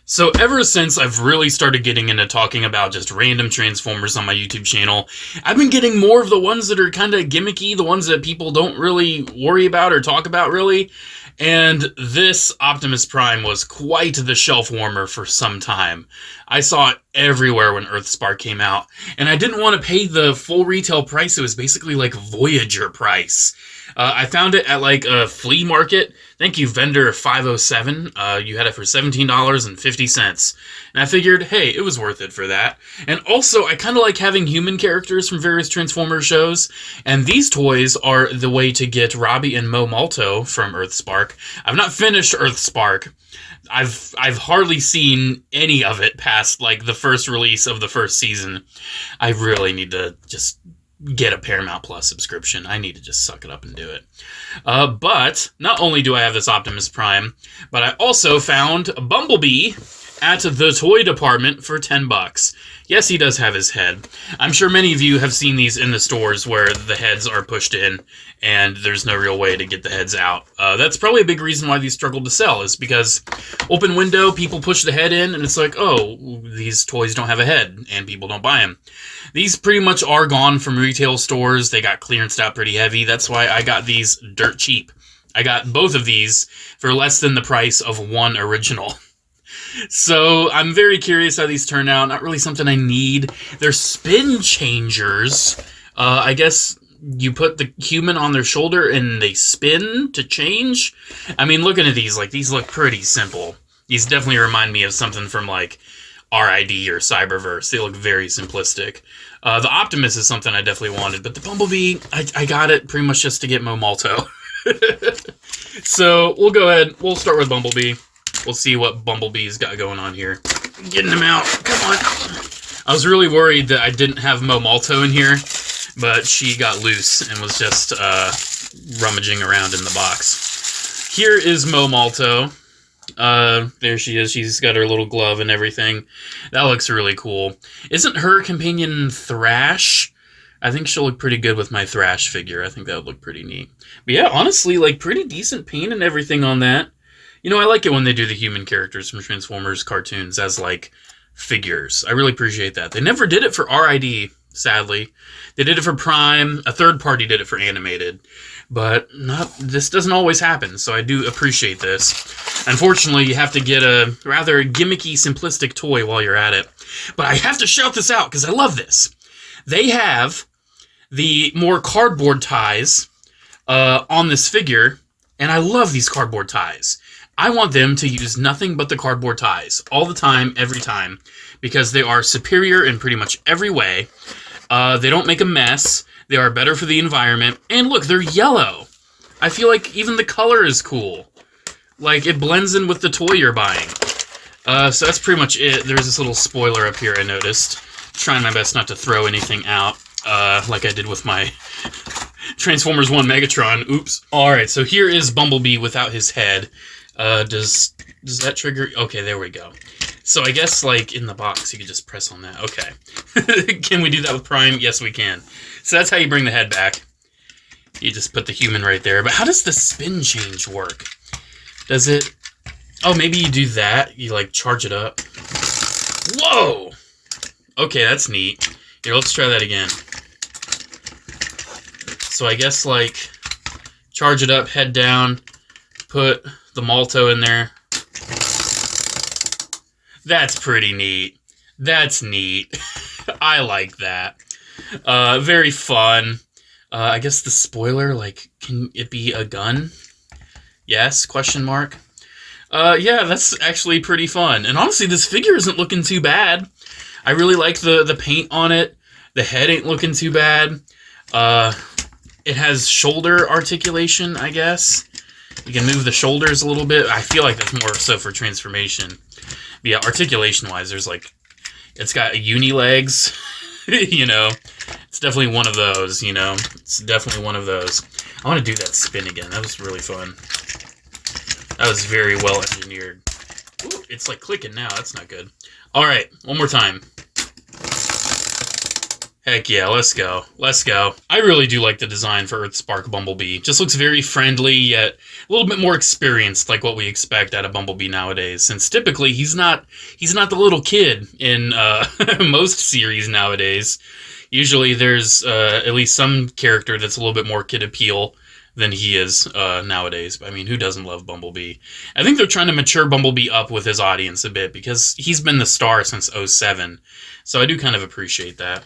So ever since I've really started getting into talking about just random Transformers on my YouTube channel, I've been getting more of the ones that are kind of gimmicky, the ones that people don't really worry about or talk about really. And this Optimus Prime was quite the shelf warmer for some time. I saw it everywhere when Earthspark came out, and I didn't want to pay the full retail price. It was basically like Voyager price. I found it at like a flea market. Thank you, vendor 507. You had it for $17.50. And I figured, hey, it was worth it for that. And also, I kind of like having human characters from various Transformers shows. And these toys are the way to get Robbie and Mo from Earthspark. I've not finished Earthspark. I've hardly seen any of it past like the first release of the first season. I really need to just get a Paramount Plus subscription. I need to just suck it up and do it. But not only do I have this Optimus Prime, but I also found a Bumblebee at the toy department for $10. Yes, he does have his head. I'm sure many of you have seen these in the stores where the heads are pushed in and there's no real way to get the heads out. That's probably a big reason why these struggle to sell, is because open window, people push the head in and it's like, oh, these toys don't have a head and people don't buy them. These pretty much are gone from retail stores. They got clearanced out pretty heavy. That's why I got these dirt cheap. I got both of these for less than the price of one original. So I'm very curious how these turn out. Not really something I need. They're spin changers. I guess you put the human on their shoulder and they spin to change. I mean, looking at these, like, these look pretty simple. These definitely remind me of something from, like, RID or Cyberverse. They look very simplistic. The Optimus is something I definitely wanted, but the Bumblebee, I got it pretty much just to get Mo. So we'll go ahead. We'll start with Bumblebee. We'll see what Bumblebee's got going on here. Getting him out. Come on. I was really worried that I didn't have Mo in here, but she got loose and was just rummaging around in the box. Here is Mo. There she is. She's got her little glove and everything. That looks really cool. Isn't her companion Thrash? I think she'll look pretty good with my Thrash figure. I think that would look pretty neat. But yeah, honestly, like, pretty decent paint and everything on that. You know, I like it when they do the human characters from Transformers cartoons as, like, figures. I really appreciate that. They never did it for RID, sadly. They did it for Prime. A third party did it for animated. But this doesn't always happen, so I do appreciate this. Unfortunately, you have to get a rather gimmicky, simplistic toy while you're at it. But I have to shout this out, because I love this. They have the more cardboard ties on this figure, and I love these cardboard ties. I want them to use nothing but the cardboard ties all the time, every time, because they are superior in pretty much every way. They don't make a mess. They are better for the environment. And look, they're yellow. I feel like even the color is cool. Like, it blends in with the toy you're buying. So that's pretty much it. There's this little spoiler up here I noticed. Trying my best not to throw anything out, like I did with my Transformers 1 Megatron. Oops. Alright, so here is Bumblebee without his head. Does that trigger? Okay, there we go. So I guess, like, in the box, you could just press on that. Okay. Can we do that with Prime? Yes, we can. So that's how you bring the head back. You just put the human right there. But how does the spin change work? Does it... Oh, maybe you do that. You, like, charge it up. Whoa! Okay, that's neat. Here, let's try that again. So I guess, like, charge it up, head down, put the Malto in there. That's pretty neat. That's neat. I like that. Very fun. I guess the spoiler, like, can it be a gun? Yes, question mark. Yeah, that's actually pretty fun. And honestly, this figure isn't looking too bad. I really like the paint on it. The head ain't looking too bad. It has shoulder articulation, I guess. You can move the shoulders a little bit. I feel like that's more so for transformation. But yeah, articulation-wise, there's like... It's got uni legs, you know. It's definitely one of those, you know. It's definitely one of those. I want to do that spin again. That was really fun. That was very well engineered. Ooh, it's like clicking now. That's not good. All right, one more time. Heck yeah, let's go. Let's go. I really do like the design for Earthspark Bumblebee. Just looks very friendly, yet a little bit more experienced, like what we expect out of Bumblebee nowadays. Since typically he's not the little kid in most series nowadays. Usually there's at least some character that's a little bit more kid appeal than he is nowadays. I mean, who doesn't love Bumblebee? I think they're trying to mature Bumblebee up with his audience a bit because he's been the star since 07. So I do kind of appreciate that.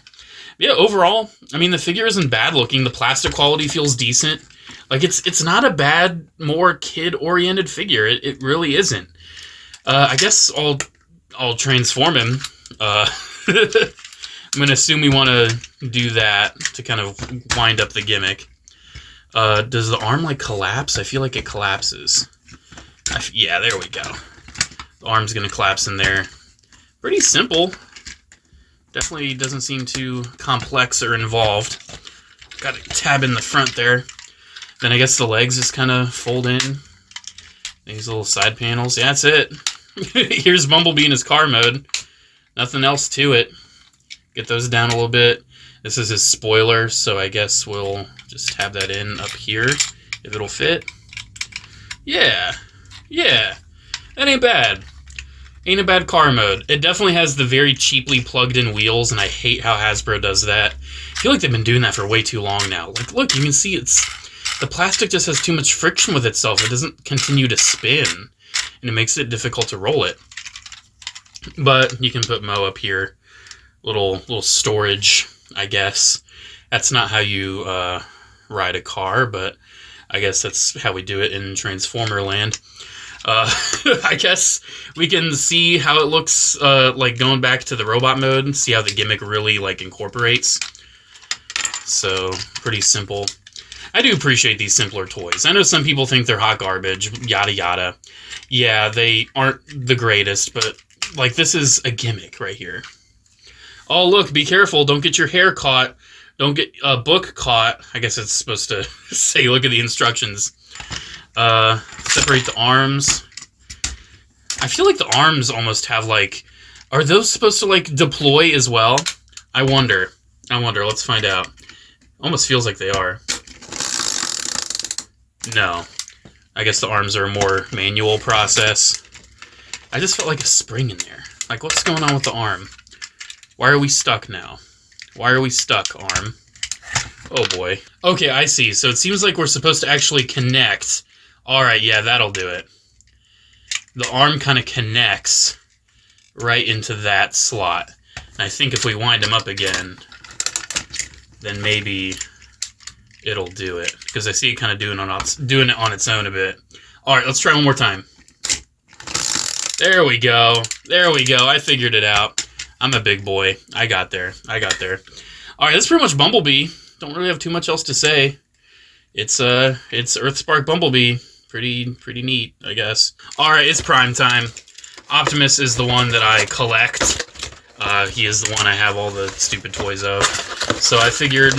Yeah, overall, I mean, the figure isn't bad looking. The plastic quality feels decent. Like, it's not a bad, more kid-oriented figure. It really isn't. I guess I'll transform him. I'm going to assume we want to do that to kind of wind up the gimmick. Does the arm, like, collapse? I feel like it collapses. Yeah, there we go. The arm's going to collapse in there. Pretty simple. Definitely doesn't seem too complex or involved. Got a tab in the front there. Then I guess the legs just kind of fold in. These little side panels. Yeah, that's it. Here's Bumblebee in his car mode. Nothing else to it. Get those down a little bit. This is his spoiler, so I guess we'll just tab that in up here if it'll fit. Yeah. Yeah. That ain't bad. Ain't a bad car mode. It definitely has the very cheaply plugged-in wheels, and I hate how Hasbro does that. I feel like they've been doing that for way too long now. Like, look, you can see the plastic just has too much friction with itself. It doesn't continue to spin, and it makes it difficult to roll it. But you can put Mo up here. Little storage, I guess. That's not how you ride a car, but I guess that's how we do it in Transformer land. I guess we can see how it looks, like going back to the robot mode and see how the gimmick really, like, incorporates. So, pretty simple. I do appreciate these simpler toys. I know some people think they're hot garbage, yada yada. Yeah, they aren't the greatest, but, like, this is a gimmick right here. Oh, look, be careful, don't get your hair caught. Don't get a book caught. I guess it's supposed to say, look at the instructions. Separate the arms. I feel like the arms almost have, like... Are those supposed to, like, deploy as well? I wonder. Let's find out. Almost feels like they are. No. I guess the arms are a more manual process. I just felt like a spring in there. Like, what's going on with the arm? Why are we stuck now? Why are we stuck, arm? Oh, boy. Okay, I see. So it seems like we're supposed to actually connect... Alright, yeah, that'll do it. The arm kind of connects right into that slot. And I think if we wind him up again, then maybe it'll do it. Because I see it kind of doing it on its own a bit. Alright, let's try one more time. There we go. There we go. I figured it out. I'm a big boy. I got there. Alright, that's pretty much Bumblebee. Don't really have too much else to say. It's Earthspark Bumblebee. Pretty neat, I guess. Alright, it's prime time. Optimus is the one that I collect. He is the one I have all the stupid toys of. So I figured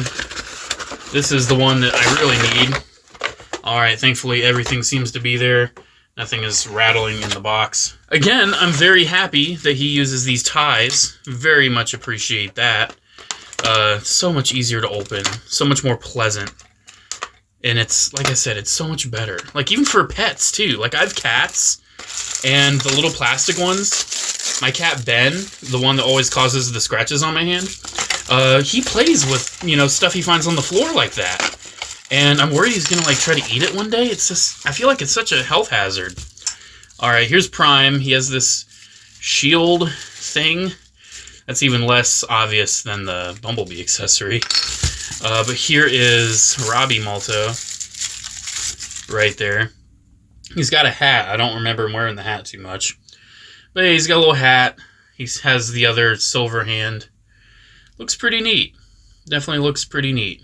this is the one that I really need. Alright, thankfully everything seems to be there. Nothing is rattling in the box. Again, I'm very happy that he uses these ties. Very much appreciate that. So much easier to open. So much more pleasant. And it's, like I said, it's so much better. Like, even for pets, too. Like, I have cats, and the little plastic ones, my cat Ben, the one that always causes the scratches on my hand, he plays with, you know, stuff he finds on the floor like that. And I'm worried he's gonna, like, try to eat it one day. It's just, I feel like it's such a health hazard. Alright, here's Prime. He has this shield thing. That's even less obvious than the Bumblebee accessory. But here is Robbie Malto, right there. He's got a hat. I don't remember him wearing the hat too much. But yeah, he's got a little hat. He has the other silver hand. Looks pretty neat. Definitely looks pretty neat.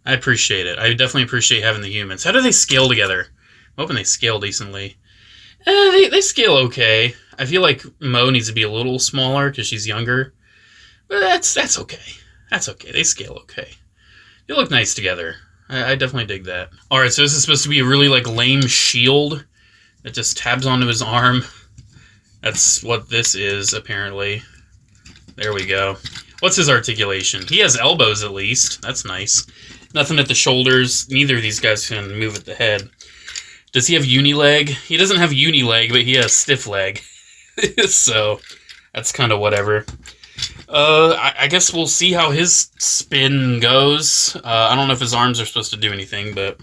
I appreciate it. I definitely appreciate having the humans. How do they scale together? I'm hoping they scale decently. They scale okay. I feel like Mo needs to be a little smaller because she's younger. But that's okay. That's okay. They scale okay. They look nice together. I definitely dig that. Alright, so this is supposed to be a really, like, lame shield that just tabs onto his arm. That's what this is, apparently. There we go. What's his articulation? He has elbows at least. That's nice. Nothing at the shoulders. Neither of these guys can move at the head. Does he have uni-leg? He doesn't have uni-leg, but he has stiff leg. So, that's kind of whatever. I guess we'll see how his spin goes. I don't know if his arms are supposed to do anything, but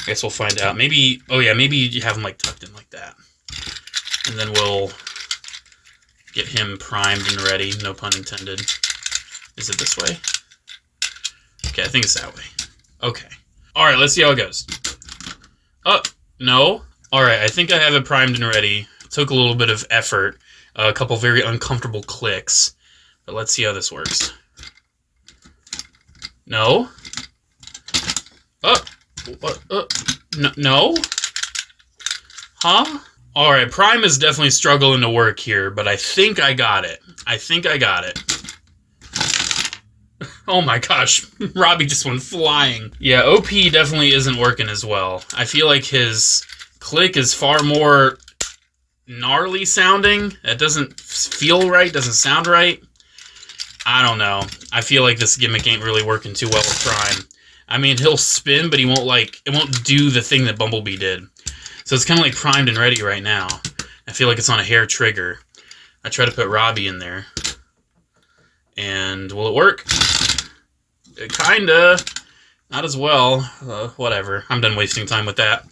I guess we'll find out. Maybe, oh yeah, maybe you have him like tucked in like that. And then we'll get him primed and ready, no pun intended. Is it this way? Okay, I think it's that way. Okay. Alright, let's see how it goes. Oh, no. Alright, I think I have it primed and ready. It took a little bit of effort. A couple very uncomfortable clicks. But let's see how this works. No. Oh. What? No? Huh? Alright, Prime is definitely struggling to work here, but I think I got it. I think I got it. Oh my gosh, Robbie just went flying. Yeah, OP definitely isn't working as well. I feel like his click is far more gnarly sounding. It doesn't feel right, doesn't sound right. I don't know. I feel like this gimmick ain't really working too well with Prime. I mean, he'll spin, but he won't it won't do the thing that Bumblebee did. So it's kind of like primed and ready right now. I feel like it's on a hair trigger. I try to put Robbie in there. And will it work? Kinda. Not as well. Whatever. I'm done wasting time with that.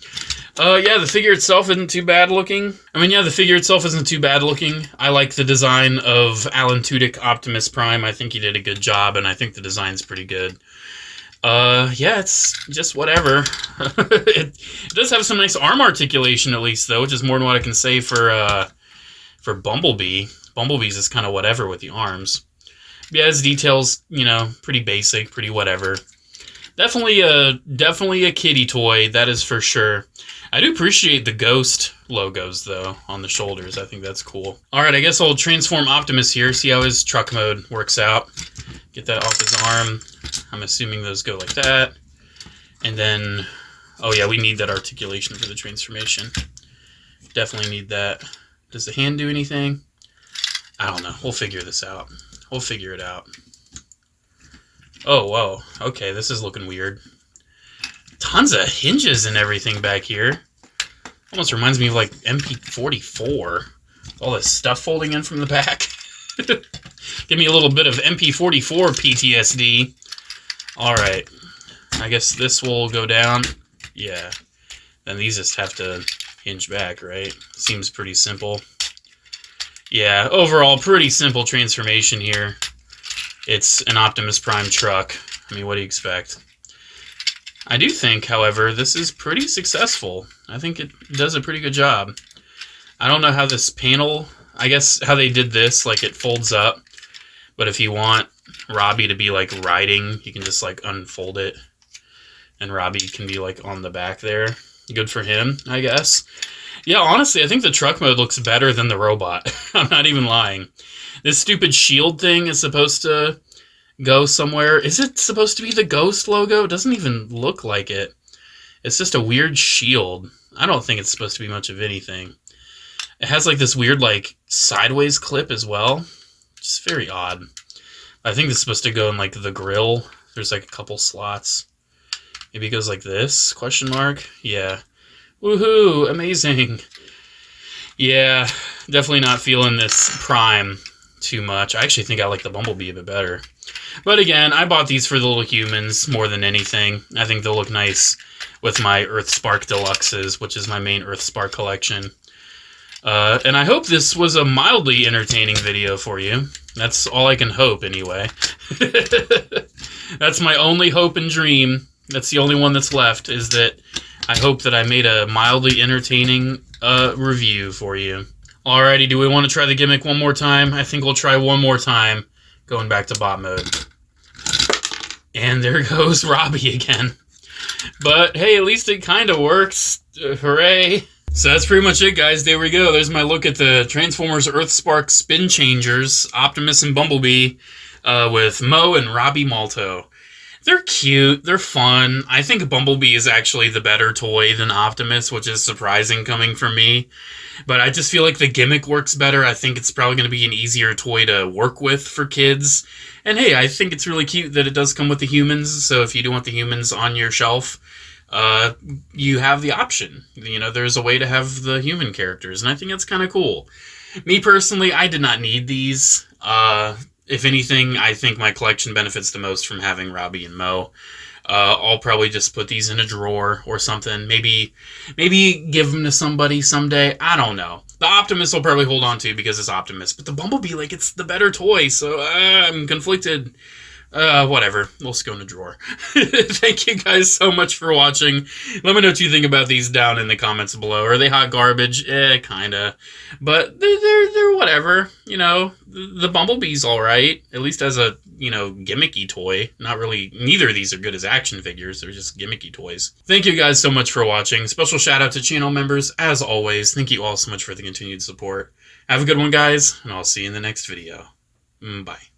Yeah, the figure itself isn't too bad looking. I mean, yeah, the figure itself isn't too bad looking. I like the design of Alan Tudyk Optimus Prime. I think he did a good job, and I think the design's pretty good. Yeah, it's just whatever. It does have some nice arm articulation, at least, though, which is more than what I can say for Bumblebee. Bumblebee's is kind of whatever with the arms. Yeah, his details, you know, pretty basic, pretty whatever. Definitely a kiddie toy, that is for sure. I do appreciate the Ghost logos, though, on the shoulders. I think that's cool. Alright, I guess I'll transform Optimus here, see how his truck mode works out. Get that off his arm. I'm assuming those go like that. And then, oh yeah, we need that articulation for the transformation. Definitely need that. Does the hand do anything? I don't know. We'll figure this out. We'll figure it out. Oh, whoa. Okay, this is looking weird. Tons of hinges and everything back here. Almost reminds me of like MP44. All this stuff folding in from the back. Give me a little bit of MP44 PTSD. Alright. I guess this will go down. Yeah. Then these just have to hinge back, right? Seems pretty simple. Yeah, overall, pretty simple transformation here. It's an Optimus Prime truck. I mean, what do you expect? I do think, however, this is pretty successful. I think it does a pretty good job. I don't know how this panel... I guess how they did this, like it folds up. But if you want Robbie to be like riding, you can just like unfold it. And Robbie can be like on the back there. Good for him, I guess. Yeah, honestly, I think the truck mode looks better than the robot. I'm not even lying. This stupid shield thing is supposed to go somewhere. Is it supposed to be the Ghost logo? It doesn't even look like it. It's just a weird shield. I don't think it's supposed to be much of anything. It has like this weird like sideways clip as well. Just very odd. I think it's supposed to go in like the grill. There's like a couple slots. Maybe it goes like this? Question mark? Yeah. Woohoo! Amazing! Yeah, definitely not feeling this Prime too much. I actually think I like the Bumblebee a bit better. But again, I bought these for the little humans more than anything. I think they'll look nice with my Earthspark Deluxes, which is my main Earthspark collection. And I hope this was a mildly entertaining video for you. That's all I can hope, anyway. That's my only hope and dream. That's the only one that's left, is that I hope that I made a mildly entertaining review for you. Alrighty, do we want to try the gimmick one more time? I think we'll try one more time, going back to bot mode. And there goes Robbie again. But hey, at least it kind of works. Hooray. So that's pretty much it, guys. There we go. There's my look at the Transformers Earthspark Spin Changers, Optimus and Bumblebee, with Mo and Robbie Malto. They're cute. They're fun. I think Bumblebee is actually the better toy than Optimus, which is surprising coming from me. But I just feel like the gimmick works better. I think it's probably going to be an easier toy to work with for kids. And hey, I think it's really cute that it does come with the humans. So if you do want the humans on your shelf, you have the option. You know, there's a way to have the human characters. And I think that's kind of cool. Me personally, I did not need these. If anything, I think my collection benefits the most from having Robbie and Mo. I'll probably just put these in a drawer or something. Maybe give them to somebody someday. I don't know. The Optimus I'll probably hold on to because it's Optimus. But the Bumblebee, like, it's the better toy. So I'm conflicted. Whatever. We'll just go in a drawer. Thank you guys so much for watching. Let me know what you think about these down in the comments below. Are they hot garbage? Kinda. But they're whatever. You know, the Bumblebee's alright. At least as a, you know, gimmicky toy. Not really, neither of these are good as action figures. They're just gimmicky toys. Thank you guys so much for watching. Special shout out to channel members. As always, thank you all so much for the continued support. Have a good one, guys, and I'll see you in the next video. Bye.